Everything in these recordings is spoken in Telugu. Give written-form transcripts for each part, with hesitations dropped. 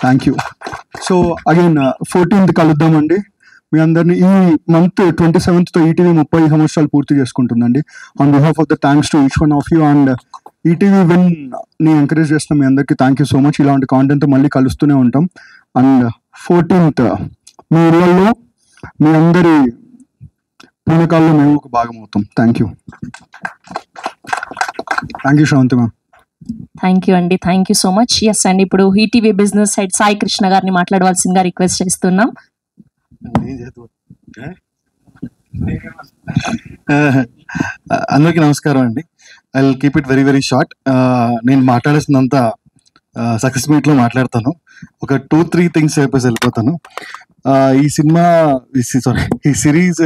Thank you. So again 14th కలుద్దామండి. మీ అందరినీ ఈ మంత్ 27th ఈటీవీ 30 సంవత్సరాలు పూర్తి చేసుకుంటుందండి. On behalf of the thanks to each one of you and ETV Win ని ఎంకరేజ్ చేస్తున్న మీ అందరికీ థ్యాంక్ యూ సో మచ్. ఇలాంటి కాంటెంట్ మళ్ళీ కలుస్తూనే ఉంటాం. అండ్ 14th మీ ఇళ్లలో మీ అందరి పూనకాల్లో మేము ఒక భాగం అవుతాం. Thank you. Thank you Sravanthi ma'am. Thank you అండి, thank you so much. Yes అండి, ఇప్పుడు ఈటీవీ బిజినెస్ హెడ్ సాయి కృష్ణ గారిని మాట్లాడవలసిందిగా రిక్వెస్ట్ చేస్తున్నాం. అందరికీ నమస్కారం అండి. I will keep it very very short. నేను మాట్లాడేసినంత సక్సెస్ మీట్ లో మాట్లాడతాను. ఒక 2-3 థింగ్స్ చెప్పేసి వెళ్ళిపోతాను. ఈ సినిమా సారీ ఈ సిరీస్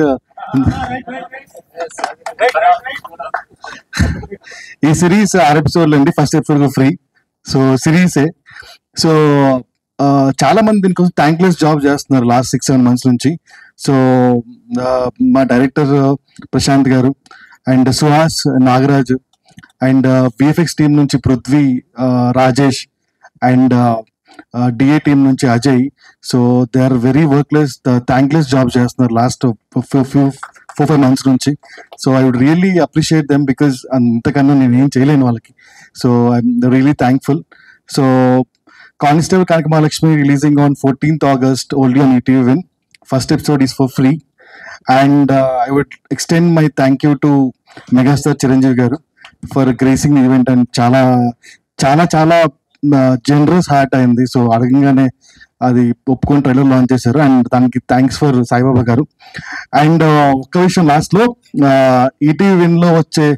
ఈ సిరీస్ 6 ఎపిసోడ్లు అండి. First episode free. సో సిరీసే. సో చాలా మంది దీనికోసం థ్యాంక్లెస్ జాబ్ చేస్తున్నారు లాస్ట్ 6-7 months నుంచి. సో మా డైరెక్టర్ ప్రశాంత్ గారు and Suhas, Nagaraj and VFX team నుంచి Prithvi, Rajesh and DA team నుంచి Ajay. So they are very workless thankless job చేస్తున్నారు లాస్ట్ 4-5 months నుంచి. So I would really appreciate them because అంతకన్నా నేను ఏం చేయలేను వాళ్ళకి. So I'm really thankful. So Constable Kanak Mahalakshmi releasing on 14th August only on ETV Win. First episode is for free. And I would extend my thank you to Megastar Chiranjeevi garu for gracing the event and చాలా జనరస్ హార్ట్ అయింది. సో అడగగానే అది ఒప్పుకొని ట్రైలర్ లాంచ్ చేశారు అండ్ దానికి థ్యాంక్స్ ఫర్ సాయిబాబా గారు. అండ్ ఒక్క విషయం లాస్ట్ లో ఈటీవీ విన్ లో వచ్చే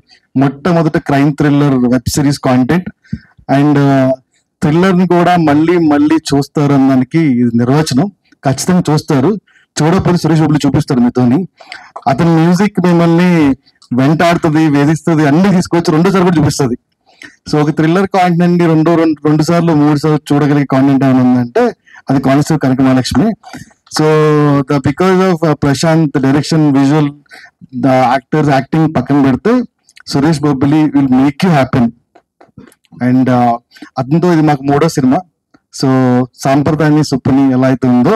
మొట్టమొదటి crime thriller web series content and thriller ని కూడా మళ్ళీ మళ్ళీ చూస్తారు అన్నదానికి ఇది నిర్వచనం. ఖచ్చితంగా చూస్తారు. చూడకపోతే సురేష్ బాబులు చూపిస్తాడు మీతోని. అతని మ్యూజిక్ మిమ్మల్ని వెంటాడుతుంది, వేధిస్తుంది, అన్ని తీసుకొచ్చి 2 సార్లు కూడా చూపిస్తుంది. సో ఒక థ్రిల్లర్ కాంటెంట్ ని 2 సార్లు 3 సార్లు చూడగలిగే కాంటెంట్ ఏమైనా ఉందంటే అది constable Kanaka Mahalakshmi. So because of Prashanth direction, visual, the actors acting పక్కన పెడితే Suresh Bobbili will make you happy. And అతనితో ఇది మాకు 3వ సినిమా. సో సాంప్రదాయాన్ని సుప్పుని ఎలా అయితే ఉందో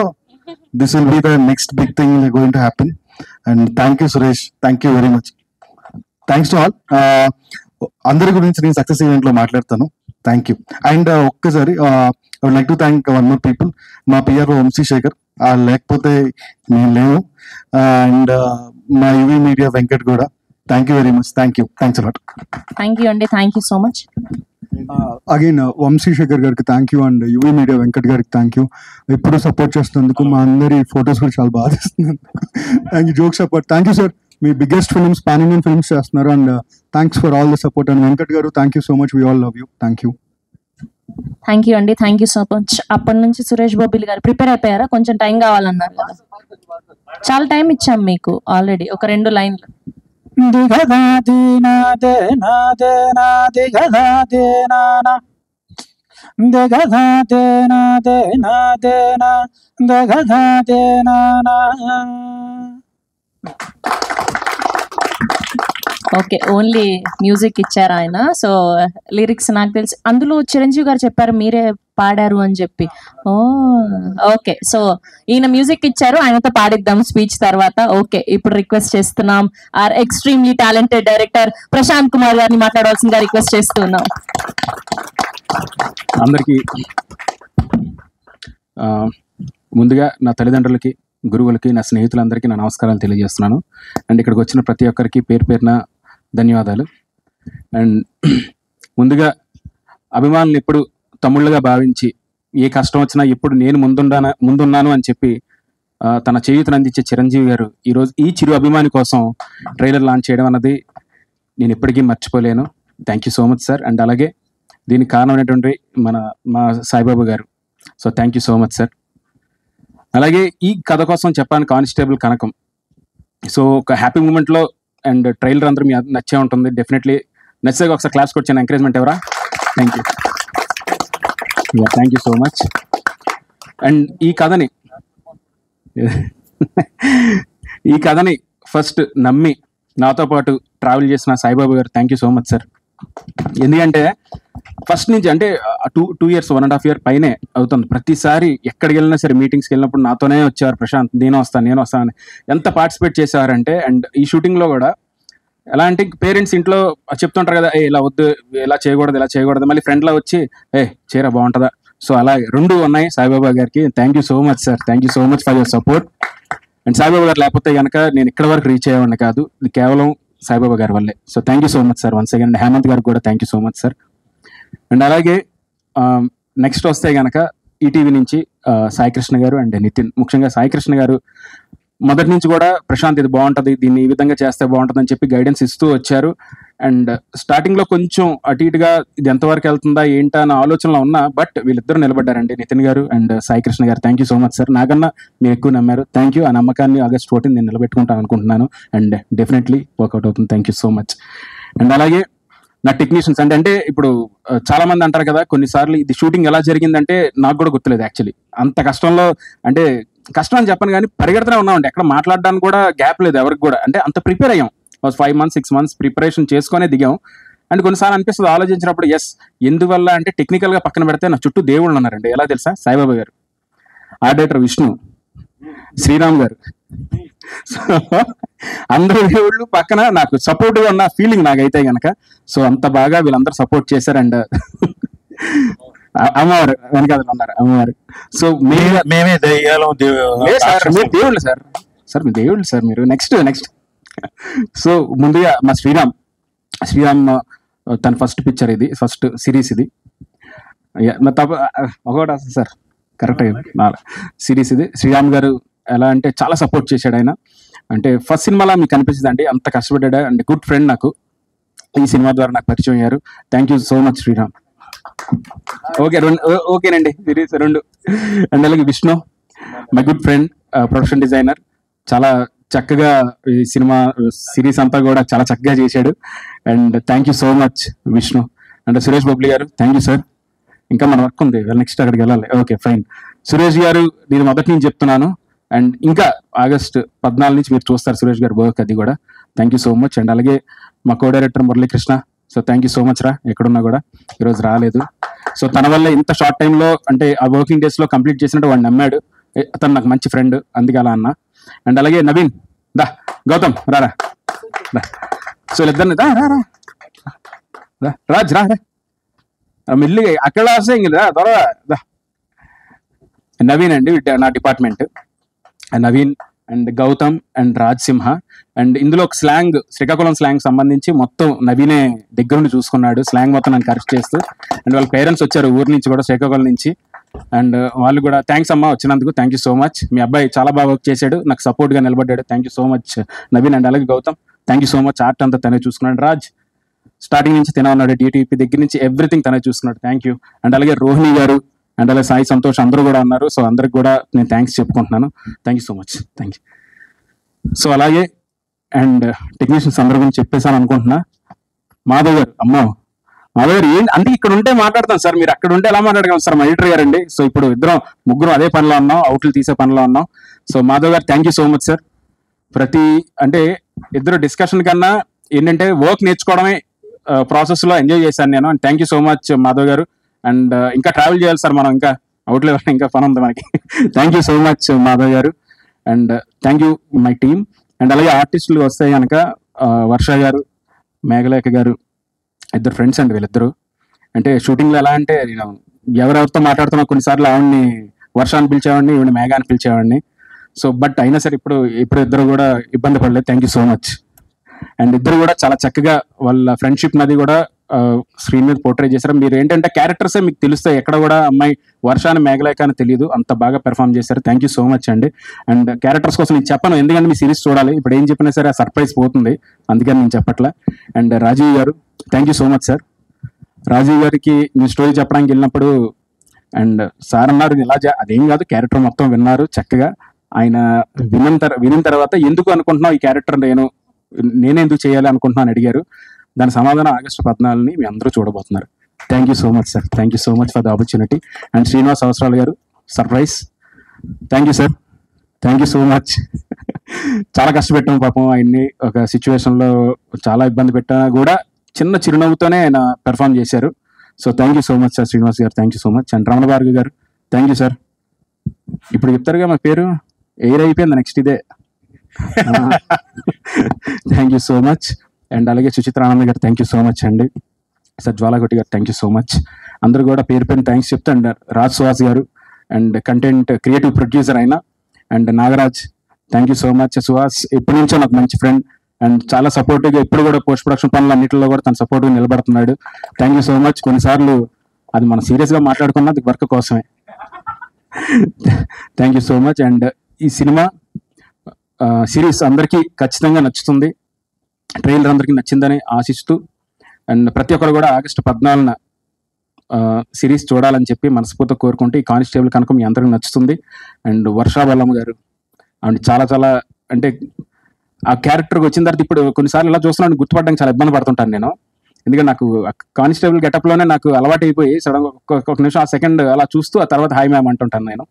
this will be the next big thing going to happen. And thank you Suresh, thank you very much. Thanks to all. అందరి గురించి నేను సక్సెస్ ఈవెంట్ లో మాట్లాడతాను. Thank you. అండ్ ఒక్కసారి I would like to thank 1 more people. మా పిఆర్ఓ వంశీశేఖర్, లేకపోతే నేను లేవు. అండ్ మా యువి మీడియా వెంకట్ కూడా. Thank you very much. Thank you. Thanks a lot. Thank you అండి, thank you so much. Again Vamsi Sekhar గారికి thank you and UV media Venkat గారికి థ్యాంక్ యూ. ఎప్పుడు సపోర్ట్ చేస్తున్నందుకు. మా అందరి ఫొటోస్ కూడా చాలా బాగా చేస్తున్నారు. Thank you. జోక్ సపోర్ట్. Thank you sir. మీ biggest films pan Indian films చేస్తున్నారు and thanks for all the support. And Venkat గారు thank you so much. We all love you. Thank you. Thank you అండి, థ్యాంక్ యూ సో మచ్. అప్పటి నుంచి సురేష్ బాబులి గారు ప్రిపేర్ అయిపోయారా? కొంచెం టైం కావాలన్నారు కదా. చాలా టైం ఇచ్చాం మీకు ఆల్రెడీ. ఒక 2 లైన్లు. దిగదా దీనాదే నాదే నాది గదా దేనానా దిగదా దేనాదే నాదే నా దిగదా దేనానా. ఓకే, ఓన్లీ మ్యూజిక్ ఇచ్చారు ఆయన. సో లిరిక్స్ నాకు తెలిసి అందులో చిరంజీవి గారు చెప్పారు మీరే పాడారు అని చెప్పి. ఓ ఓకే, సో ఈయన మ్యూజిక్ ఇచ్చారు, ఆయనతో పాడిద్దాం స్పీచ్ తర్వాత. ఓకే, ఇప్పుడు రిక్వెస్ట్ చేస్తున్నాం our extremely talented director Prashanth Kumar గారిని మాట్లాడవలసిందిగా రిక్వెస్ట్ చేస్తున్నాం. అందరికీ ముందుగా నా తల్లిదండ్రులకి, గురువులకి, నా స్నేహితులందరికీ నా నమస్కారాలు తెలియజేస్తున్నాను. అండ్ ఇక్కడికి వచ్చిన ప్రతి ఒక్కరికి పేరు పేరున ధన్యవాదాలు. అండ్ ముందుగా అభిమానులు ఎప్పుడు తమ్ముళ్ళుగా భావించి ఏ కష్టం వచ్చినా ఎప్పుడు నేను ముందున్నాను అని చెప్పి తన చేయూతను అందించే చిరంజీవి గారు ఈరోజు ఈ చిరు అభిమాని కోసం ట్రైలర్ లాంచ్ చేయడం అన్నది నేను ఎప్పటికీ మర్చిపోలేను. Thank you so much sir. And అలాగే దీనికి కారణమైనటువంటి మా సాయిబాబా గారు. So thank you so much sir. అలాగే ఈ కథ కోసం చెప్పాను కానిస్టేబుల్ కనకం. సో ఒక హ్యాపీ మూమెంట్లో అండ్ ట్రైలర్ అందరూ మీ నచ్చే ఉంటుంది. డెఫినెట్లీ నచ్చాక ఒకసారి క్లాస్ కొచ్చాను. ఎంకరేజ్మెంట్ ఎవరా? Thank you. Thank you so much. And ఈ కథని ఫస్ట్ నమ్మి నాతో పాటు ట్రావెల్ చేసిన సాయిబాబా గారు thank you so much sir. ఎందుకంటే ఫస్ట్ నుంచి అంటే టూ ఇయర్స్ 1.5 year పైనే అవుతుంది. ప్రతిసారి ఎక్కడికి వెళ్ళినా సరే మీటింగ్స్కి వెళ్ళినప్పుడు నాతోనే వచ్చేవారు, ప్రశాంత్ నేను వస్తాను అని ఎంత పార్టిసిపేట్ చేసేవారంటే. అండ్ ఈ షూటింగ్లో కూడా ఎలా అంటే పేరెంట్స్ ఇంట్లో చెప్తుంటారు కదా, ఇలా వద్దు, ఇలా చేయకూడదు, మళ్ళీ ఫ్రెండ్లో వచ్చి చీర బాగుంటుందా. సో అలా 2 ఉన్నాయి సాయిబాబా గారికి. Thank you so much sir, thank you so much for your support. And Saibaba గారు లేకపోతే కనుక నేను ఇక్కడ వరకు రీచ్ అయ్యేవాడిని కాదు, ఇది కేవలం సాయిబాబా గారి వల్లే. So thank you so much sir once again. Hemanth గారికి కూడా thank you so much sir. And అలాగే నెక్స్ట్ వస్తే కనుక ఈటీవీ నుంచి సాయికృష్ణ గారు అండ్ నితిన్. ముఖ్యంగా సాయికృష్ణ గారు మొదటి నుంచి కూడా ప్రశాంత్ ఇది బాగుంటుంది, దీన్ని ఈ విధంగా చేస్తే బాగుంటుంది అని చెప్పి గైడెన్స్ ఇస్తూ వచ్చారు. అండ్ స్టార్టింగ్లో కొంచెం అటు ఇటుగా ఇది ఎంతవరకు వెళ్తుందా ఏంటా అన్న ఆలోచనలో ఉన్నా, బట్ వీళ్ళిద్దరూ నిలబడ్డారండి, నితిన్ గారు అండ్ సాయికృష్ణ గారు. Thank you so much sir, నాకన్నా మీరు ఎక్కువ నమ్మారు. Thank you. ఆ నమ్మకాన్ని August 14 నేను నిలబెట్టుకుంటాను అనుకుంటున్నాను అండ్ డెఫినెట్లీ వర్కౌట్ అవుతుంది. Thank you so much. And అలాగే నా టెక్నీషియన్స్ అంటే ఇప్పుడు చాలా మంది అంటారు కదా, కొన్నిసార్లు ఇది షూటింగ్ ఎలా జరిగిందంటే నాకు కూడా గుర్తులేదు యాక్చువల్లీ. అంత కష్టంలో, అంటే కష్టం అని చెప్పను కానీ పరిగెడుతూనే ఉన్నామండి, ఎక్కడ మాట్లాడడానికి కూడా గ్యాప్ లేదు ఎవరికి కూడా. అంటే అంత ప్రిపేర్ అయ్యాం, 5 months 6 months ప్రిపరేషన్ చేసుకునే దిగాం. అండ్ కొన్నిసార్లు అనిపిస్తుంది ఆలోచించినప్పుడు, ఎస్ ఎందువల్ల అంటే టెక్నికల్గా పక్కన పెడితే నా చుట్టూ దేవుళ్ళు ఉన్నారండి. ఎలా తెలుసా? సాయిబాబా గారు, ఆర్ట్ డైరెక్టర్ విష్ణు, శ్రీరామ్ గారు, అందరూ దేవుళ్ళు పక్కన నాకు సపోర్ట్గా ఉన్న ఫీలింగ్ నాకైతే గనక. సో అంత బాగా వీళ్ళందరూ సపోర్ట్ చేశారు. అండ్ అమ్మవారు వెనకాల ఉన్నారు, అమ్మవారు. సో మేమే దయ్యాలం మీరు దేవుళ్ళు సార్, మీ దేవుళ్ళు సార్ మీరు. నెక్స్ట్ సో ముందుగా మా శ్రీరామ్ తన ఫస్ట్ పిక్చర్ ఇది, ఫస్ట్ సిరీస్ ఇది. ఒకటి సార్ కరెక్ట్ సిరీస్ ఇది. శ్రీరామ్ గారు ఎలా అంటే చాలా సపోర్ట్ చేశాడు ఆయన. అంటే ఫస్ట్ సినిమాలో మీకు కనిపిస్తుంది అండి, అంత కష్టపడ్డాడు. అండ్ గుడ్ ఫ్రెండ్ నాకు, ఈ సినిమా ద్వారా నాకు పరిచయం అయ్యారు. Thank you so much Sriram. ఓకేనండి సిరీస్ 2. అండ్ అలాగే Vishnu, my good friend, production designer, చాలా చక్కగా ఈ సినిమా సిరీస్ అంతా కూడా చాలా చక్కగా చేశాడు. And thank you so much Vishnu. And Suresh Bobbili గారు, థ్యాంక్ యూ సార్. ఇంకా మన వర్క్ ఉంది, నెక్స్ట్ అక్కడికి వెళ్ళాలి. Okay fine. సురేష్ గారు నేను మొదటి నుంచి చెప్తున్నాను, అండ్ ఇంకా August 14 నుంచి మీరు చూస్తారు సురేష్ గారు వర్క్, అది కూడా thank you so much. And అలాగే మా co director Muralikrishna, so thank you so much రా, ఎక్కడున్నా కూడా ఈరోజు రాలేదు. సో తన వల్ల ఇంత షార్ట్ టైంలో అంటే ఆ వర్కింగ్ డేస్లో కంప్లీట్ చేసినట్టు వాడు నమ్మాడు. అతను నాకు మంచి ఫ్రెండ్, అందుకే అలా అన్న. అండ్ అలాగే నవీన్, గౌతమ్ రారా, సో వీళ్ళిద్దరిని రాజ్ రా మెల్లిగా అక్కడ వస్తే ఇంక త్వరగా. నవీన్ అండి నా department, Naveen and Gautham and Raj Simha. And ఇందులో ఒక స్లాంగ్, శ్రీకాకుళం స్లాంగ్ సంబంధించి మొత్తం నవీనే దగ్గరుండి చూసుకున్నాడు, స్లాంగ్ మొత్తం నన్ను కరెక్ట్ చేస్తూ. అండ్ వాళ్ళ పేరెంట్స్ వచ్చారు ఊరి నుంచి కూడా, శ్రీకాకుళం నుంచి. అండ్ వాళ్ళు కూడా థ్యాంక్స్ అమ్మా వచ్చినందుకు, థ్యాంక్ యూ సో మచ్. మీ అబ్బాయి చాలా బాగా వర్క్ చేశాడు, నాకు సపోర్ట్గా నిలబడ్డాడు. Thank you so much Naveen. And అలాగే Gautam, thank you so much. Art అంతా తనే చూసుకున్నాడు. రాజ్ స్టార్టింగ్ నుంచి తిన ఉన్నాడు, DTP దగ్గర నుంచి ఎవ్రీథింగ్ తనే చూసుకున్నాడు. Thank you. అండ్ అలాగే రోహిణి గారు అండ్ అలాగే సాయి సంతోష్ అందరూ కూడా ఉన్నారు. సో అందరికి కూడా నేను థ్యాంక్స్ చెప్పుకుంటున్నాను. Thank you so much, thank you. So అలాగే అండ్ టెక్నీషియన్స్ అందరి గురించి చెప్పేసాను అనుకుంటున్నా. మాధవ్ గారు, మాధవ్ గారు ఏంటి అంటే ఇక్కడ ఉంటే మాట్లాడతాను సార్, మీరు అక్కడ ఉంటే ఎలా మాట్లాడగలం సార్, మా ఎడిటర్ గారు అండి. సో ఇప్పుడు ముగ్గురు అదే పనిలో ఉన్నాం, అవుట్లు తీసే పనిలో ఉన్నాం. సో మాధవ్ గారు thank you so much sir. అంటే ఇద్దరు డిస్కషన్ కన్నా ఏంటంటే వర్క్ నేర్చుకోవడమే ప్రాసెస్లో ఎంజాయ్ చేశాను నేను. And thank you so much Madhav గారు. అండ్ ఇంకా ట్రావెల్ చేయాలి సార్ మనం, ఇంకా అవుట్లో ఇంకా పని ఉంది మనకి. Thank you so much Madhav గారు. And thank you my team. And అలాగే ఆర్టిస్టులు వస్తే కనుక వర్ష గారు, మేఘలేఖ గారు, ఇద్దరు ఫ్రెండ్స్ అండి వీళ్ళిద్దరు. అంటే షూటింగ్లో ఎలా అంటే నేను ఎవరెవరితో మాట్లాడుతున్నా కొన్నిసార్లు ఆవిడ్ని వర్షాన్ని పిలిచేవాడిని, ఈవిడ మేఘాన్ని పిలిచేవాడిని. సో బట్ అయినా సరే ఇప్పుడు ఇద్దరు కూడా ఇబ్బంది పడలేదు. Thank you so much. And ఇద్దరు కూడా చాలా చక్కగా వాళ్ళ ఫ్రెండ్షిప్ నది కూడా స్క్రీన్ మీద పోర్ట్రేట్ చేశారు. మీరు ఏంటంటే క్యారెక్టర్సే మీకు తెలుస్తాయి, ఎక్కడ కూడా అమ్మాయి వర్షాన్ని మేఘలేక అని తెలియదు, అంత బాగా పెర్ఫామ్ చేశారు. థ్యాంక్ యూ సో మచ్ అండి. అండ్ క్యారెక్టర్స్ కోసం నేను చెప్పను, ఎందుకంటే మీ సిరీస్ చూడాలి, ఇప్పుడు ఏం చెప్పినా సరే ఆ సర్ప్రైజ్ పోతుంది, అందుకని నేను చెప్పట్లా. అండ్ రాజీవ్ గారు, thank you so much sir. Rajiv గారికి నేను స్టోరీ చెప్పడానికి వెళ్ళినప్పుడు అండ్ సార్ అన్నారు ఇలా అదేం కాదు, క్యారెక్టర్ మొత్తం విన్నారు చక్కగా. ఆయన వినిన తర్వాత ఎందుకు అనుకుంటున్నావు ఈ క్యారెక్టర్ నేనే ఎందుకు చేయాలి అనుకుంటున్నాను అడిగారు. దాని సమాధానం August 14 మీ అందరూ చూడబోతున్నారు. Thank you so much sir, thank you so much for the opportunity. And Srinivas అవసరాలు గారు surprise, thank you sir, thank you so much. చాలా కష్టపెట్టాము పాపం ఆయన్ని, ఒక సిచ్యువేషన్లో చాలా ఇబ్బంది పెట్టినా కూడా చిన్న చిరునవ్వుతోనే ఆయన పెర్ఫామ్ చేశారు. So thank you so much sir Srinivas గారు, thank you so much. And Ramana Bhargavi గారు థ్యాంక్ యూ సార్. ఇప్పుడు చెప్తారుగా మా పేరు ఎయిర్ అయిపోయింది, నెక్స్ట్ ఇదే. Thank you so much. And అలాగే సుచిత్ర ఆనంద్ గారు థ్యాంక్ యూ సో మచ్ అండి. సార్ జ్వాలాగొట్టి గారు థ్యాంక్ యూ సో మచ్. అందరూ కూడా పేరు పేరు థ్యాంక్స్ చెప్తా. అండ్ రాజ్ సుహాస్ గారు అండ్ కంటెంట్ క్రియేటివ్ ప్రొడ్యూసర్ అయినా, and Nagaraj thank you so much. Suhas ఎప్పటి నుంచో నాకు మంచి ఫ్రెండ్ అండ్ చాలా సపోర్టివ్గా ఇప్పుడు కూడా పోస్ట్ ప్రొడక్షన్ పనులు అన్నింటిలో కూడా తను సపోర్ట్గా నిలబడుతున్నాడు. Thank you so much. కొన్నిసార్లు అది మనం సీరియస్గా మాట్లాడుకున్నది వర్క్ కోసమే. Thank you so much. And ఈ సినిమా సిరీస్ అందరికీ ఖచ్చితంగా నచ్చుతుంది, ట్రైలర్ అందరికీ నచ్చిందని ఆశిస్తూ, అండ్ ప్రతి ఒక్కరు కూడా ఆగస్టు 14న సిరీస్ చూడాలని చెప్పి మనస్ఫూర్తిగా కోరుకుంటే, ఈ కానిస్టేబుల్ కనుక మీ అందరికి నచ్చుతుంది. అండ్ వర్షా బల్లమ్మ గారు అండ్ చాలా చాలా అంటే ఆ క్యారెక్టర్కి వచ్చిన తర్వాత ఇప్పుడు కొన్నిసార్లు ఇలా చూస్తున్నాను గుర్తుపడడానికి చాలా ఇబ్బంది పడుతుంటాను నేను. ఎందుకంటే నాకు కానిస్టేబుల్ గెటప్లోనే నాకు అలవాటు అయిపోయి సడన్గా ఒక నిమిషం ఆ సెకండ్ అలా చూస్తూ ఆ తర్వాత హాయ్ మ్యామ్ అంటుంటాను నేను.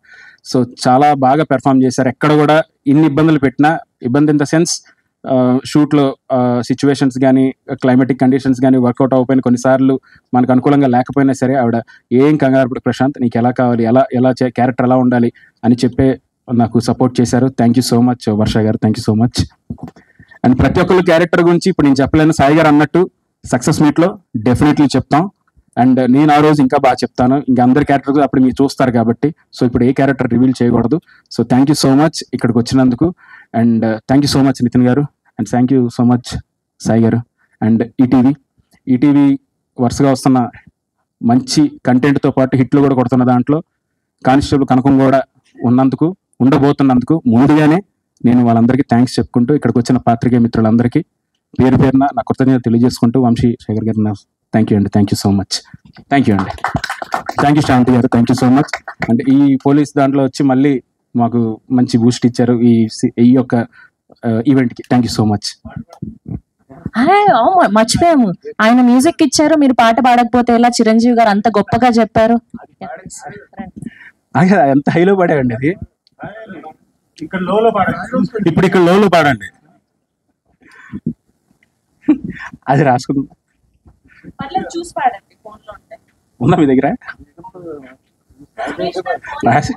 సో చాలా బాగా పెర్ఫామ్ చేశారు. ఎక్కడ కూడా ఇన్ని ఇబ్బందులు పెట్టినా, ఇబ్బంది ఇన్ ద సెన్స్ షూట్లో సిచ్యువేషన్స్ కానీ క్లైమేటిక్ కండిషన్స్ కానీ వర్కౌట్ అవ్వకపోయినా, కొన్నిసార్లు మనకు అనుకూలంగా లేకపోయినా సరే ఆవిడ ఏం కంగారు ప్రశాంత్ నీకు ఎలా కావాలి, ఎలా క్యారెక్టర్ ఎలా ఉండాలి అని చెప్పే నాకు సపోర్ట్ చేశారు. Thank you so much Varsha గారు, thank you so much. And ప్రతి ఒక్కరు క్యారెక్టర్ గురించి ఇప్పుడు నేను చెప్పలేను, సాయి గారు అన్నట్టు సక్సెస్ మీట్లో డెఫినెట్లీ చెప్తాం. అండ్ నేను ఆ రోజు ఇంకా బాగా చెప్తాను, ఇంకా అందరి క్యారెక్టర్ అప్పుడు మీరు చూస్తారు కాబట్టి. సో ఇప్పుడు ఏ క్యారెక్టర్ రివీల్ చేయకూడదు. So thank you so much ఇక్కడికి వచ్చినందుకు. And thank you so much Nitin గారు, and thank you so much Sai గారు. అండ్ ఈటీవీ వరుసగా వస్తున్న మంచి కంటెంట్తో పాటు హిట్లు కూడా కొడుతున్న దాంట్లో కానిస్టేబుల్ కనకం కూడా ఉండబోతున్నందుకు ముందుగానే నేను వాళ్ళందరికీ థ్యాంక్స్ చెప్పుకుంటూ, ఇక్కడికి వచ్చిన పాత్రికేయ మిత్రులందరికీ పేరు పేరున నా కృతజ్ఞతలు తెలియజేసుకుంటూ, వంశీ శేఖర్ గారు థ్యాంక్ యూ అండి, thank you so much. Thank you అండి, థ్యాంక్ యూ శాంతి గారు, thank you so much. And ఈ పోలీస్ దాంట్లో వచ్చి మళ్ళీ మాకు మంచి బూస్ట్ ఇచ్చారు ఈ యొక్క ఈవెంట్కి. Thank you so much. మర్చిపోయాము, ఆయన మ్యూజిక్ ఇచ్చారు, మీరు పాట పాడకపోతే ఎలా? చిరంజీవి గారు అంత గొప్పగా చెప్పారు. ఎంత హైలో పాడారండి అది. ఇప్పుడు ఇక్కడ లోలో పాడండి, అది రాసుకుందాం. చూసి పాడండి, ఫోన్లో ఉంటాయి. ఉందా మీ దగ్గర? రాసి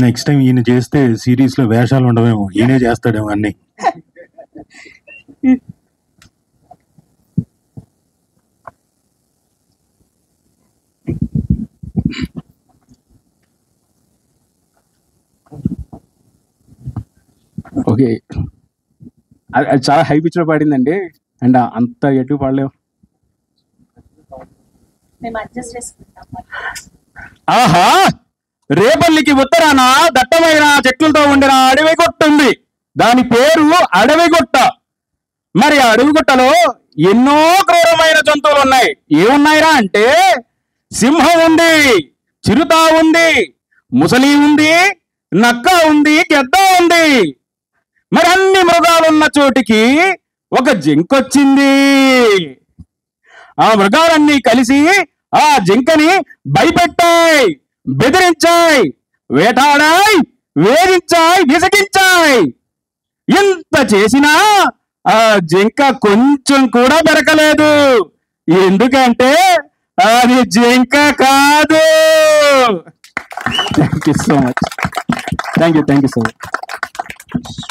నెక్స్ట్ టైం ఈయన చేస్తే సిరీస్ లో వేషాలు ఉండవేమో, ఈయనే చేస్తాడేమో అన్ని. ఓకే, అది చాలా హై పిచ్ లో పాడిందండి. అండ్ అంత ఎటు పాడలేవు. ఆహా, రేపల్లికి ఉత్తరాన దట్టమైన చెట్లతో ఉండిన అడవి గుట్ట ఉంది. దాని పేరు అడవిగుట్ట. మరి ఆ అడవిగుట్టలో ఎన్నో క్రూరమైన జంతువులు ఉన్నాయి. ఏమున్నాయిరా అంటే సింహం ఉంది, చిరుత ఉంది, ముసలి ఉంది, నక్క ఉంది, గెద్ద ఉంది. మరి అన్ని మృగాలున్న చోటికి ఒక జింకొచ్చింది. ఆ మృగాలన్నీ కలిసి ఆ జింకని భయపెట్టాయి, బెదిరించాయి, వేటాడాయి, వేధించాయి, విసిగించాయి. ఎంత చేసినా ఆ జింక కొంచెం కూడా దొరకలేదు. ఎందుకంటే అది జింక కాదు. Thank you so much, thank you so much.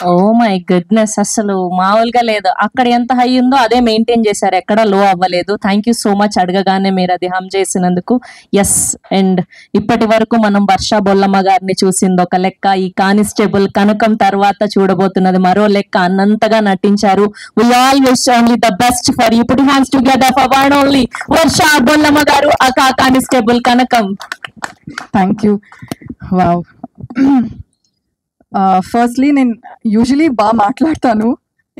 Oh my goodness, అసలు మామూలుగా లేదు. అక్కడ ఎంత హై ఉందో అదే మెయింటైన్ చేశారు, ఎక్కడ లో అవ్వలేదు. థ్యాంక్ యూ సో మచ్, అడగగానే మీరు అది హమ్ చేసినందుకు. ఎస్, అండ్ ఇప్పటి వరకు మనం వర్ష బొల్లమ్మ గారిని చూసింది ఒక లెక్క, ఈ కానిస్టేబుల్ కనకం తర్వాత చూడబోతున్నది మరో లెక్క. అన్నంతగా నటించారు. We all wish only the best for you. Put hands together for one only Varsha Bollamma గారు, aka constable Kanakam. Thank you. Wow. Firstly నేను యూజువలీ బాగా మాట్లాడతాను,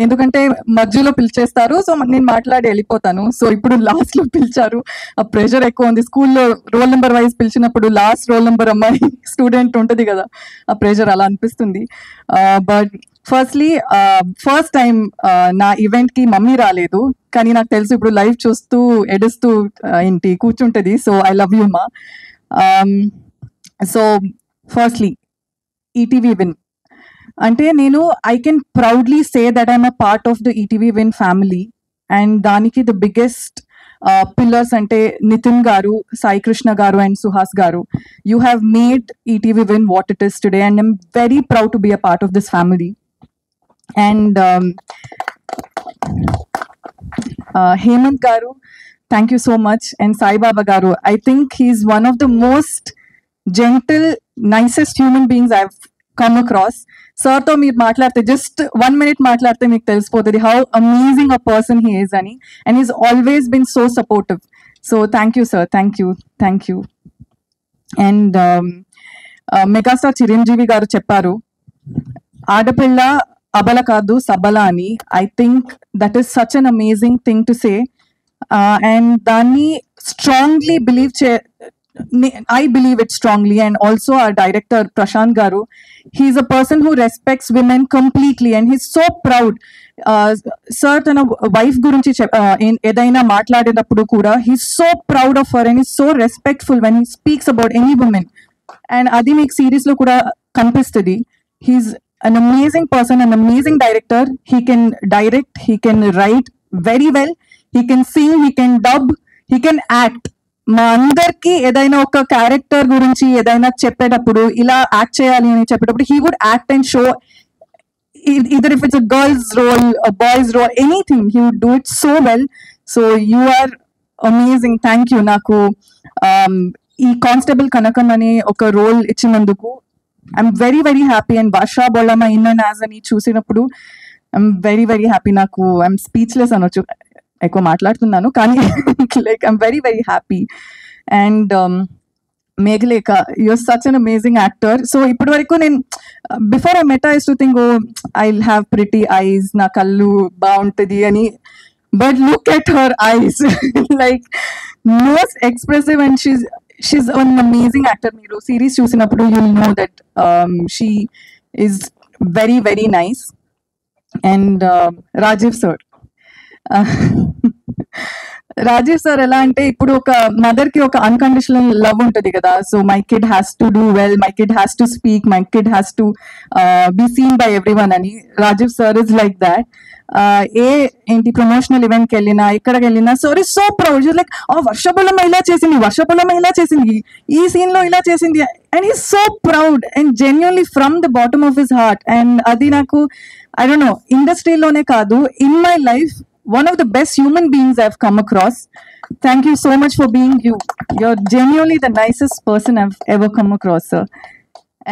ఎందుకంటే మధ్యలో పిలిచేస్తారు, సో నేను మాట్లాడి వెళ్ళిపోతాను. సో ఇప్పుడు లాస్ట్ లో పిలిచారు, ఆ ప్రెషర్ ఎక్కువ ఉంది. స్కూల్లో రోల్ నెంబర్ వైజ్ పిలిచినప్పుడు లాస్ట్ రోల్ నెంబర్ అమ్మాయి స్టూడెంట్ ఉంటుంది కదా, ఆ ప్రెషర్ అలా అనిపిస్తుంది. బట్ ఫస్ట్లీ ఫస్ట్ టైం నా ఈవెంట్ కి మమ్మీ రాలేదు, కానీ నాకు తెలుసు ఇప్పుడు లైవ్ చూస్తూ ఎడుస్తూ ఏంటి కూర్చుంటది. సో ఐ లవ్ యూ మా. సో ఫస్ట్లీ ఈటీవీ విన్ అంటే నేను I can proudly say that I'm a part of the ETV win family. And దానికి ద బిగ్గెస్ట్ పిల్లర్స్ అంటే నితిన్ గారు, సాయి కృష్ణ గారు అండ్ సుహాస్ గారు. You have made ETV Win what it is today and I'm very proud to be a part of this family. And Hemanth గారు, thank you so much. And Saibaba గారు, I think he's one of the most gentle, nicest human beings I've come across. Sir తో మీరు మాట్లాడితే జస్ట్ 1 minute మాట్లాడితే మీకు తెలిసిపోతుంది how amazing a person he is అని. And he's always been so supportive. So thank you sir, thank you. And megastar Chiranjeevi గారు చెప్పారు, ఆడపిల్ల అబల కాదు సబల అని. I think that is such an amazing thing to say. And దాన్ని strongly I believe it strongly. And also our director Prashant Garu, he's a person who respects women completely and he's so proud. Sir tana wife gurinchi edaina maatladinappudu kuda he's so proud of her and he's so respectful when he speaks about any woman. And adi meek series lo kuda kanpistadi. He's an amazing person, an amazing director. He can direct, he can write very well, he can sing, he can dub, he can act. మా అందరికి ఏదైనా ఒక క్యారెక్టర్ గురించి ఏదైనా చెప్పేటప్పుడు ఇలా యాక్ట్ చేయాలి అని చెప్పేటప్పుడు he would act and show either if it's a girl's role, a boy's role, anything, he would do it so well. So you are amazing. Thank you. నాకు ఈ కానిస్టేబుల్ కనకం అనే ఒక రోల్ ఇచ్చినందుకు I'm very very happy. And Bhasha Bollamma in and as అని చూసినప్పుడు ఐఎమ్ వెరీ వెరీ హ్యాపీ. నాకు ఐఎమ్ స్పీచ్లెస్ అనొచ్చు, ఎక్కువ మాట్లాడుతున్నాను కానీ like I'm very very happy. And Meghalekha, you're such an amazing actor. So ఇప్పటి వరకు నేను before I met I use to think oh I have pretty eyes, నా కళ్ళు బాగుంటుంది అని. But look at her eyes, like most expressive and she's an amazing actor. మీరు సిరీస్ చూసినప్పుడు you will know that she is very very nice. And Rajiv sir, Rajesh sir ఎలా అంటే ఇప్పుడు ఒక మదర్ కి ఒక అన్కండిషనల్ లవ్ ఉంటది కదా. So my kid has to do well, my kid has to speak, my kid has to be seen by everyone అని. Rajeev sir is like that. ఏంటి ప్రమోషనల్ ఈవెంట్ కి వెళ్ళినా ఎక్కడికి వెళ్ళినా sir is so proud. Like వర్షపొలమ్మ ఇలా చేసింది, వర్షపొలమ్మ ఇలా చేసింది, ఈ సీన్ లో ఇలా చేసింది. And he so proud and genuinely from the bottom of his heart. And అది నాకు ఐ డోంట్ నో ఇండస్ట్రీలోనే కాదు, in my life one of the best human beings I've come across. Thank you so much for being you. You're genuinely the nicest person I've ever come across, sir.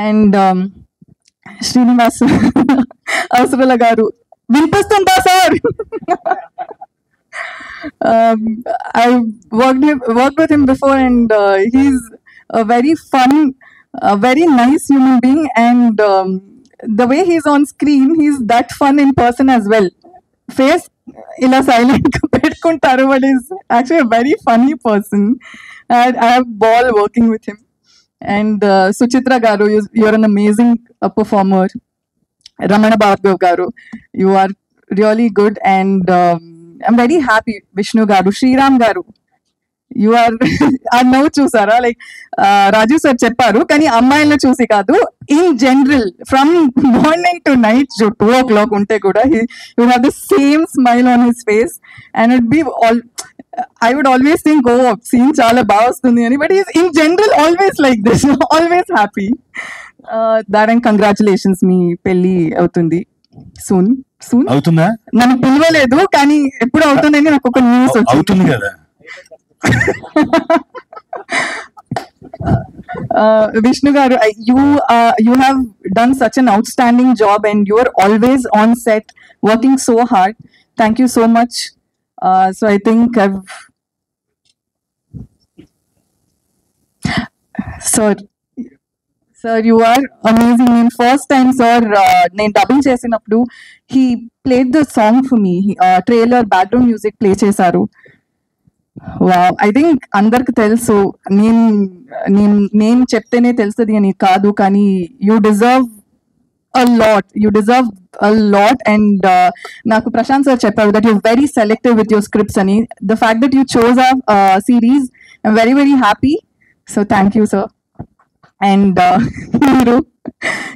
And Srinivas Asrala garu, vinpastunda sir. I've worked with him before and he's a very fun, a very nice human being. And the way he's on screen, he's that fun in person as well. Face ఇలా సైలెంట్ గా పెట్టుకుంటారు, but is actually very funny person. I have ball working with him. And Suchitra గారు, you're an amazing performer. Ramana Bhargav గారు, you are really good. And I'm very happy. Vishnu గారు, శ్రీరామ్ గారు, యు ఆర్ ఆ నవ్వు చూసారా? లైక్ రాజు సార్ చెప్పారు కానీ అమ్మాయిలను చూసి కాదు, in general from morning to night 2 o'clock ఉంటే కూడా he will have the same smile on his face and it be all I would always think oh scene చాలా బాగా వస్తుంది అని, but he is in general always like this, always happy. That and congratulations, మీ పెళ్లి అవుతుంది soon అవుతుందా? నన్ను పిలవలేదు కానీ ఎప్పుడు అవుతుందని నాకు ఒక న్యూస్ అవుతుంది కదా. Vishnu garu, you have done such an outstanding job and you are always on set working so hard. Thank you so much. So I think Sir, you are amazing. In first time, sir, నేను డబ్బింగ్ చేసినప్పుడు he played the song for me. Trailer background music play చేశారు. వావ్, ఐ థింక్ అందరికి తెలుసు, నేను నేను నేను చెప్తేనే తెలుస్తుంది అని కాదు, కానీ you deserve a lot and నాకు ప్రశాంత్ సార్ చెప్పారు that you're very selective with your scripts అని. The fact that you chose our series, I'm very very happy, so thank you sir. And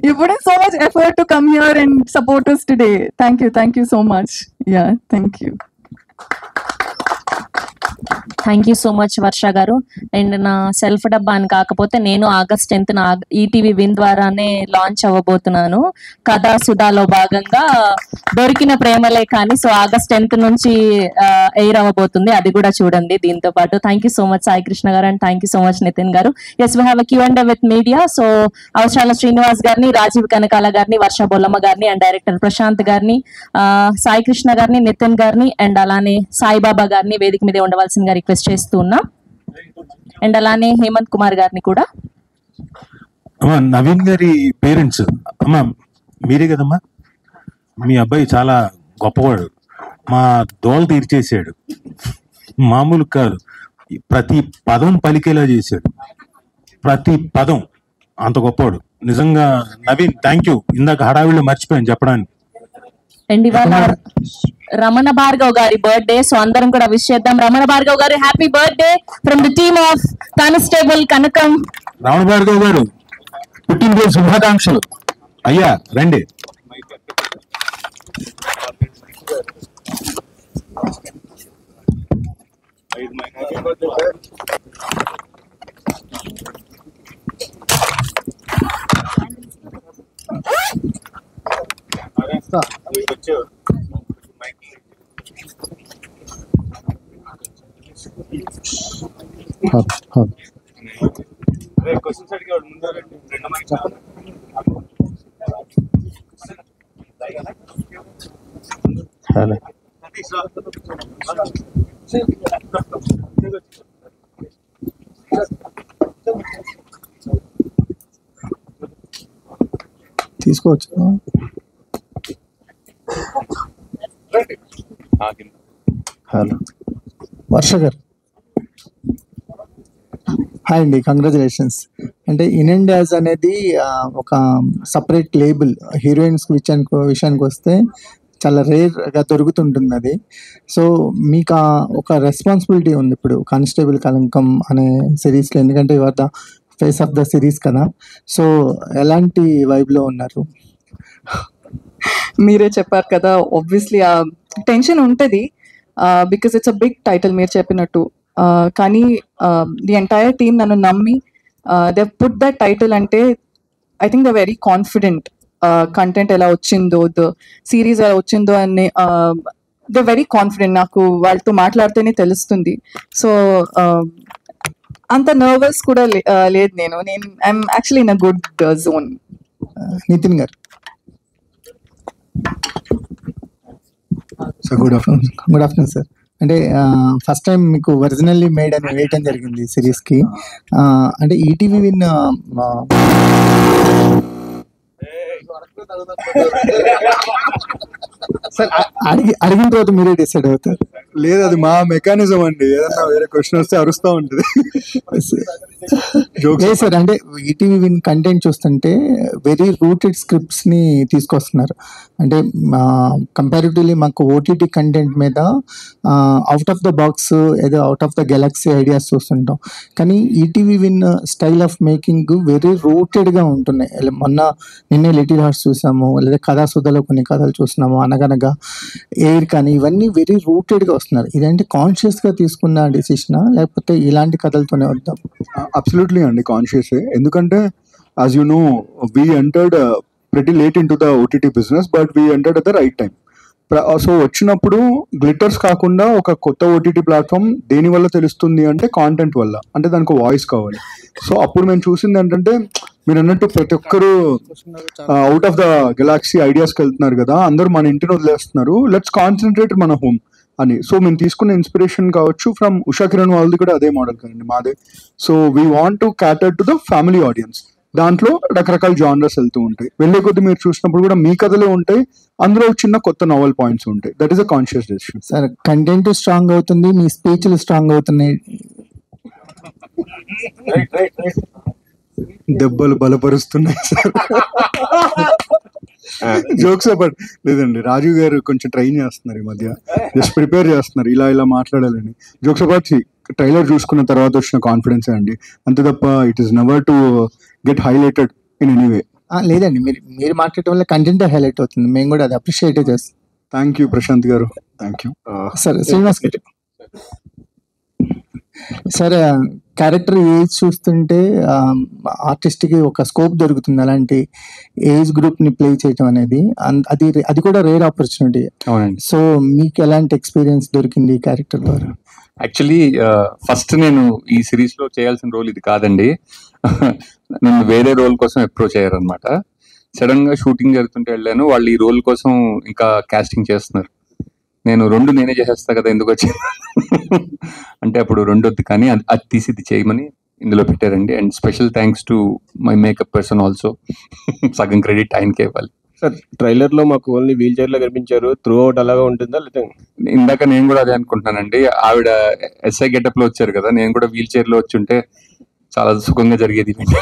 you put in so much effort to come here and support us today. Thank you so much. Yeah, thank you. Thank you so much Varsha garu. And నా సెల్ఫ్ డబ్బా అని కాకపోతే నేను August 10th ఈటీవీ విన్ ద్వారానే లాంచ్ అవ్వబోతున్నాను. కథా సుధాలో భాగంగా దొరికిన ప్రేమలే కానీ, సో August 10th నుంచి ఎయిర్ అవ్వబోతుంది, అది కూడా చూడండి దీంతో పాటు. Thank you so much Sai Krishna గారు and thank you so much Nitin garu. Yes, we have Q&A with media. So Avasarala Srinivas గారిని, రాజీవ్ కనకాల గారిని, వర్ష బొల్లమ్మ గారిని అండ్ డైరెక్టర్ ప్రశాంత్ గారిని, సాయి కృష్ణ గారిని, నితిన్ గారిని అండ్ అలానే సాయిబాబా గారిని వేదిక మీద ఉండవలసిందిగా రిక్వెస్ట్ చేస్తూ ఉన్నాం. అండ్ అలానే హేమంత్ కుమార్ గారిని కూడా. అమ్మా, నవీన్ గారి పేరెంట్స్, అమ్మా మీరే కదమ్మా, మీ అబ్బాయి చాలా గొప్పవాడు, మా దోల తీర్చేసాడు, మామూలు కాదు, ప్రతి పదం పలికేలా చేశాడు, ప్రతి పదం అంత గొప్పవాడు నిజంగా. నవీన్ థ్యాంక్ యూ, ఇందాక హడావిడిలో మర్చిపోయాను చెప్పడానికి. అండ్ ఇవాళ రమణ భార్గవ్ గారి బర్త్డే, సో అందరం కూడా విష్ చేద్దాం. Ramana Bhargav garu, happy birthday from the team of Constable Kanakam. Ramana Bhargav garu పుట్టినరోజు శుభాకాంక్షలు. అయ్యా రండి. తీసుకోవచ్చు. హలో వర్ష గారు, హాయ్ అండి, కంగ్రాచులేషన్స్. అంటే ఇన్ ఇండియాస్ అనేది ఒక సపరేట్ లేబుల్. హీరోయిన్స్ విషయానికి వస్తే చాలా రేర్గా దొరుకుతుంటుంది అది. సో మీకు ఒక రెస్పాన్సిబిలిటీ ఉంది ఇప్పుడు కానిస్టేబుల్ కలంకం అనే సిరీస్లో, ఎందుకంటే ఇవాళ the face of the series కదా. సో ఎలాంటి వైబ్లో ఉన్నారు? మీరే చెప్పారు కదా, ఆబ్వియస్లీ ఆ టెన్షన్ ఉంటుంది, because it's a big title మీరు చెప్పినట్టు. కానీ ది ఎంటైర్ టీమ్ నన్ను నమ్మి దే పుట్ దట్ టైటిల్. అంటే I think they very confident. Content ఎలా వచ్చిందో, ద సిరీస్ ఎలా వచ్చిందో అని దే వెరీ కాన్ఫిడెంట్. నాకు వాళ్ళతో మాట్లాడితేనే తెలుస్తుంది. సో అంత నర్వస్ కూడా లేదు నేను. I'm actually in a good zone. Nithin గారు, గుడ్ ఆఫ్టర్నూన్ సార్. అంటే ఫస్ట్ టైం మీకు ఒరిజినల్లీ మేడ్ అని వేయటం జరిగింది సిరీస్కి. అంటే ఈటీవీ విన్ సార్ అడిగిన తర్వాత మీరే డిసైడ్ అవుతారు. లేదు, అది మా మెకానిజం అండి. ఏదన్నా వేరే క్వశ్చన్ వస్తే అరుస్తూ ఉంటుంది. లేదు సార్, అంటే ఈటీవీ విన్ కంటెంట్ చూస్తుంటే వెరీ రూటెడ్ స్క్రిప్ట్స్ ని తీసుకొస్తున్నారు. అంటే కంపారిటివ్లీ మాకు ఓటీటీ కంటెంట్ మీద అవుట్ ఆఫ్ ద బాక్స్, ఏదో out of the Galaxy ideas చూస్తుంటాం. కానీ ETV win style of making very rooted గా ఉంటున్నాయి. నిన్నే లిటిల్ హార్ట్స్ చూసాము, లేదా కథాసుధలో కొన్ని కథలు చూస్తున్నాము, అనగనగా, ఎయిర్ కానీ, ఇవన్నీ వెరీ రూటెడ్ గా వస్తున్నారు. ఇదేంటి కాన్షియస్ గా తీసుకున్న డిసిషనా, లేకపోతే ఇలాంటి కథలతోనే వద్దాం? అబ్సల్యూట్లీ అండి, కాన్షియస్. ఎందుకంటే as you know, we entered pretty late into the OTT business, but we entered at the right time. So వచ్చినప్పుడు గ్లిటర్స్ కాకుండా ఒక కొత్త ఓటీటీ ప్లాట్ఫామ్ దేని వల్ల తెలుస్తుంది అంటే కాంటెంట్ వల్ల. అంటే దానికి వాయిస్ కావాలి. సో అప్పుడు మేము చూసింది ఏంటంటే, మీరు అన్నట్టు ప్రతి ఒక్కరు అవుట్ ఆఫ్ ద గెలాక్సీ ఐడియాస్కి వెళ్తున్నారు కదా, అందరూ మన ఇంటిని వదిలేస్తున్నారు, లెట్స్ కాన్సన్ట్రేట్ మన హోమ్ అని. సో మేము తీసుకున్న ఇన్స్పిరేషన్ కావచ్చు ఫ్రమ్ ఉషా కిరణ్ వాళ్ళది కూడా అదే మోడల్ కదండి మాదే. So we want to క్యాటర్ to the family audience. దాంట్లో రకరకాల జానర్స్ వెళ్తూ ఉంటాయి. వెళ్ళే కొద్ది మీరు చూసినప్పుడు కూడా మీ కథలే ఉంటాయి, అందులో చిన్న కొత్త నావెల్ పాయింట్స్ ఉంటాయి. That is a conscious decision. Sir content strong అవుతుంది, మీ స్పీచ్లు స్ట్రాంగ్ అవుతున్నాయి. దెబ్బలు బలపరుస్తున్నాయి సార్. జోక్స్ అబౌట్ లేదండి, రాజు గారు కొంచెం ట్రైన్ చేస్తున్నారు ఈ మధ్య, జస్ట్ ప్రిపేర్ చేస్తున్నారు ఇలా ఇలా మాట్లాడాలని. జోక్స్ అబౌట్ ట్రైలర్ చూసుకున్న తర్వాత వచ్చిన కాన్ఫిడెన్స్ అండి, అంతే తప్ప it is never to get highlighted in any way. లేదండి, మీరు మాట్లాడటం వల్ల కంటెంట్ హైలైట్ అవుతుంది, మేము కూడా అది అప్రిషియేట్ చేస్తాం. థ్యాంక్ యూ ప్రశాంత్ గారు, థ్యాంక్ యూ. సార్ శ్రీనివాస్ గారు, సార్ క్యారెక్టర్ ఏజ్ చూస్తుంటే ఆర్టిస్ట్కి ఒక స్కోప్ దొరుకుతుంది అలాంటి ఏజ్ గ్రూప్ని ప్లే చేయటం అనేది, అది కూడా రేర్ ఆపర్చునిటీ. అవునండి. సో మీకు ఎలాంటి ఎక్స్పీరియన్స్ దొరికింది ఈ క్యారెక్టర్ ద్వారా? యాక్చువల్లీ ఫస్ట్ నేను ఈ సిరీస్ లో చేయాల్సిన రోల్ ఇది కాదండి. నన్ను వేరే రోల్ కోసం అప్రోచ్ అయ్యారనమాట. సడన్ గా షూటింగ్ జరుగుతుంటే వెళ్ళాను, వాళ్ళు ఈ రోల్ కోసం ఇంకా కాస్టింగ్ చేస్తున్నారు. నేనే చేసేస్తా కదా, ఎందుకు వచ్చి అంటే అప్పుడు 2 వద్దు కానీ అది తీసి ఇది చేయమని ఇందులో పెట్టారండి. And special thanks to my makeup person also. సగం క్రెడిట్ ఆయనకే ఇవ్వాలి. సార్ ట్రైలర్ లో మాకు ఓన్లీ వీల్ చైర్ లో కనిపించారు, త్రూ అవుట్ అలాగా ఉంటుందా లేదా? ఇందాక నేను కూడా అదే అనుకుంటున్నానండి. ఆవిడ ఎస్ఐ గెటప్ లో వచ్చారు కదా, నేను కూడా వీల్ చైర్ లో వచ్చి ఉంటే చాలా సుఖంగా జరిగేది నాకు.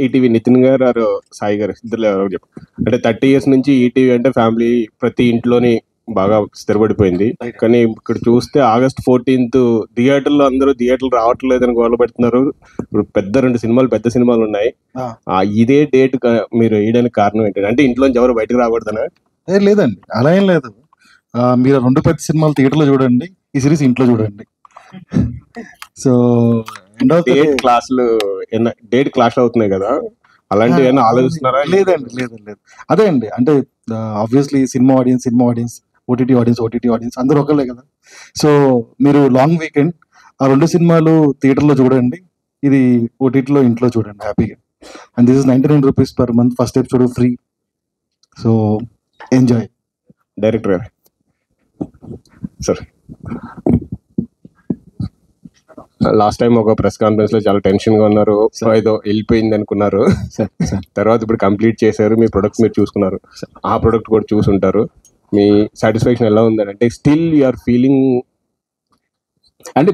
ఈటీవీ నితిన్ గారు ఆరు సాయి గారు ఇద్దరు ఎవరో చెప్పు, అంటే 30 years నుంచి ఈటీవీ అంటే ఫ్యామిలీ ప్రతి ఇంట్లోని బాగా స్థిరపడిపోయింది. కానీ ఇక్కడ చూస్తే August 14th థియేటర్లో అందరూ థియేటర్లు రావట్లేదని గోల పెడుతున్నారు. ఇప్పుడు పెద్ద సినిమాలు ఉన్నాయి. ఇదే డేట్ మీరు వేయడానికి కారణం ఏంటంటే, అంటే ఇంట్లోంచి ఎవరు బయటకు రాకూడదనా? లేదండి, అలా ఏం లేదు. మీరు 2 పెద్ద సినిమాలు థియేటర్లో చూడండి, ఈ సిరీస్ ఇంట్లో చూడండి. సో డేట్ క్లాస్ అవుతున్నాయి కదా, అలాంటివి ఏమైనా ఆలోచిస్తున్నారా? లేదండి. అదే అండి, అంటే obviously cinema audience, OTT audience అందరూ ఒకళ్ళే కదా. సో మీరు లాంగ్ వీకెండ్ ఆ 2 సినిమాలు థియేటర్లో చూడండి, ఇది ఓటీటీలో ఇంట్లో చూడండి హ్యాపీగా. And this is 99 rupees per month, first episode free. So enjoy. Director గారు సార్, లాస్ట్ టైం ఒక ప్రెస్ కాన్ఫరెన్స్ లో చాలా టెన్షన్ గా ఉన్నారు, ఏదో వెళ్ళిపోయింది అనుకున్నారు. తర్వాత ఇప్పుడు కంప్లీట్ చేశారు, మీ ప్రొడక్ట్స్ మీరు చూసుకున్నారు, ఆ ప్రొడక్ట్ కూడా చూసుంటారు. మీ సాటిస్ఫాక్షన్ ఎలా ఉందని, అంటే స్టిల్ యూఆర్ ఫీలింగ్? అంటే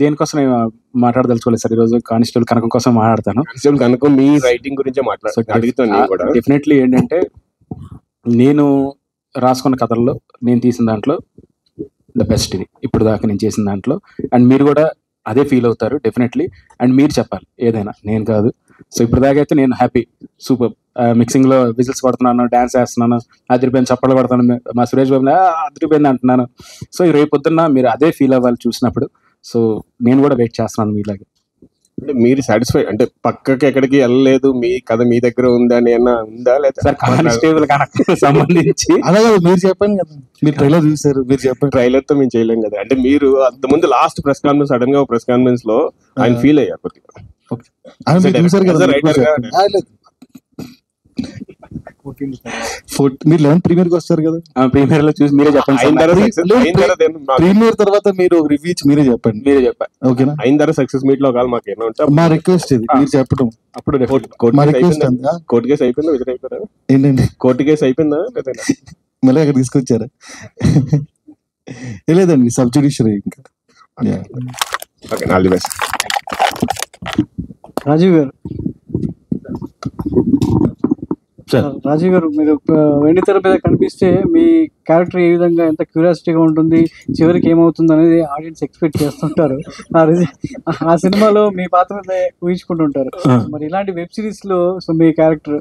దేనికోసం నేను మాట్లాడదలుచుకోలేదు సార్ ఈరోజు, కానిస్టేబుల్ కనకం కోసం మాట్లాడతాను. కానిస్టేబుల్ కనకం మీ రైటింగ్ గురించే మాట్లాడుతాను. డెఫినెట్లీ ఏంటంటే, నేను రాసుకున్న కథల్లో నేను తీసిన దాంట్లో ద బెస్ట్ ఇది ఇప్పుడు దాకా నేను చేసిన దాంట్లో. అండ్ మీరు కూడా అదే ఫీల్ అవుతారు డెఫినెట్లీ. అండ్ మీరు చెప్పాలి ఏదైనా, నేను కాదు. సో ఇప్పుడు దాకా అయితే నేను హ్యాపీ, సూపర్. మిక్సింగ్ లో విజిల్స్ కొడుతున్నాను, డాన్స్ వేస్తున్నాను, అదిరిపోయిన చప్పట్లు కొడుతున్నాను, మా సురేష్ బాబు అదిరిపోయింది అంటున్నాను. సో రేపు పొద్దున్న మీరు అదే ఫీల్ అవ్వాలి చూసినప్పుడు. సో నేను కూడా వెయిట్ చేస్తున్నాను మీలాగే. అంటే మీరు సాటిస్ఫై, అంటే పక్కకి ఎక్కడికి వెళ్ళలేదు, మీ కథ మీ దగ్గర ఉందా అని ఏమన్నా ఉందా? లేదా సార్ కానిస్టేబుల్ సంబంధించి అలాగే మీరు చెప్పండి కదా, మీరు ట్రైలర్ చూసారు, మీరు చెప్పండి. ట్రైలర్ తో మేము చేయలేం కదా. అంటే మీరు అంత ముందు లాస్ట్ ప్రెస్ కాన్ఫరెన్స్ సడన్ గా ప్రెస్ కాన్ఫరెన్స్ లో ఆయన ఫీల్ అయ్యారు చూసారు కదా. మీరు 11 ప్రీమియర్ కి వస్తారు కదా, ప్రీమియర్ లో చూసి మీరే చెప్పండి. ప్రీమియర్ తర్వాత మీరు రివ్యూ మీరే చెప్పండి. ఓకేనా? అయిన తర్వాత సక్సెస్ మీట్ లో కాదు మాకు ఏమో మా రిక్వెస్ట్ ఇది, మీరు చెప్పడం. అప్పుడు కోర్టు కేసు అయిపోయిందా, విజిట్ అయిపోయారా? ఏంటండి కోర్టు కేసు అయిపోయిందా లేదా? మళ్ళీ అక్కడ తీసుకొచ్చారా? లేదండి, సబ్ జ్యుడిషియరీ ఇంకా. Okay, all the best. Rajiv గారు, రాజీవ్ గారు, మీరు వెండితెర మీద కనిపిస్తే మీ క్యారెక్టర్ ఏ విధంగా, ఎంత క్యూరియాసిటీగా ఉంటుంది, చివరికి ఏమవుతుంది అనేది ఆడియన్స్ ఎక్స్పెక్ట్ చేస్తుంటారు. ఆ సినిమాలో మీ పాత్ర ఊహించుకుంటుంటారు. మరి ఇలాంటి వెబ్ సిరీస్ లో సో మీ క్యారెక్టర్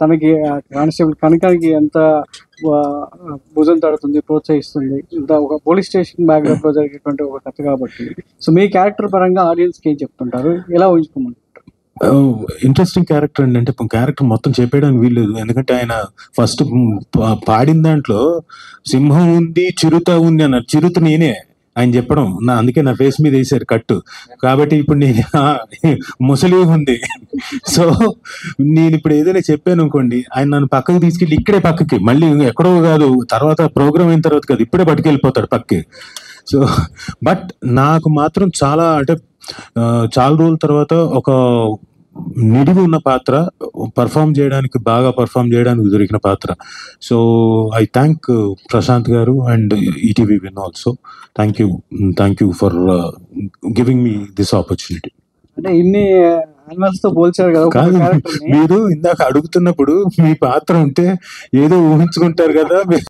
తనకి కానిస్టేబుల్ కనకానికి ఎంత భుజం తడుతుంది, ప్రోత్సహిస్తుంది, ఇంత ఒక పోలీస్ స్టేషన్ బ్యాక్గ్రౌండ్ లో జరిగేటువంటి ఒక కథ కాబట్టి, సో మీ క్యారెక్టర్ పరంగా ఆడియన్స్కి ఏం చెప్తుంటారు, ఎలా ఊహించుకోమంటారు? ఇంట్రెస్టింగ్ క్యారెక్టర్ అండి. అంటే క్యారెక్టర్ మొత్తం చెప్పేయడానికి వీల్లేదు, ఎందుకంటే ఆయన ఫస్ట్ పాడిన దాంట్లో సింహం ఉంది, చిరుత ఉంది అన్నారు. చిరుత నేనే ఆయన చెప్పడం, అందుకే నా ఫేస్ మీద వేసారు కట్టు. కాబట్టి ఇప్పుడు నేను ముసలి ఉంది. సో నేను ఇప్పుడు ఏదైనా చెప్పాను అనుకోండి, ఆయన నన్ను పక్కకు తీసుకెళ్ళి ఇక్కడే పక్కకి, మళ్ళీ ఎక్కడో కాదు, తర్వాత ప్రోగ్రామ్ అయిన తర్వాత కాదు, ఇప్పుడే పట్టుకెళ్ళిపోతాడు పక్కకి. సో బట్ నాకు మాత్రం చాలా, అంటే చాలా రోజుల తర్వాత ఒక నిడివి ఉన్న పాత్ర, బాగా పర్ఫామ్ చేయడానికి దొరికిన పాత్ర. సో ఐ థ్యాంక్ ప్రశాంత్ గారు and ETV win also. Thank you for giving me this opportunity. అంటే ఇన్ని యానిమల్స్ తో పోల్చారు కదా ఒక్కొక్క కాదు, character ని. మీరు ఇందాక అడుగుతున్నప్పుడు మీ పాత్ర ఉంటే ఏదో ఊహించుకుంటారు కదా.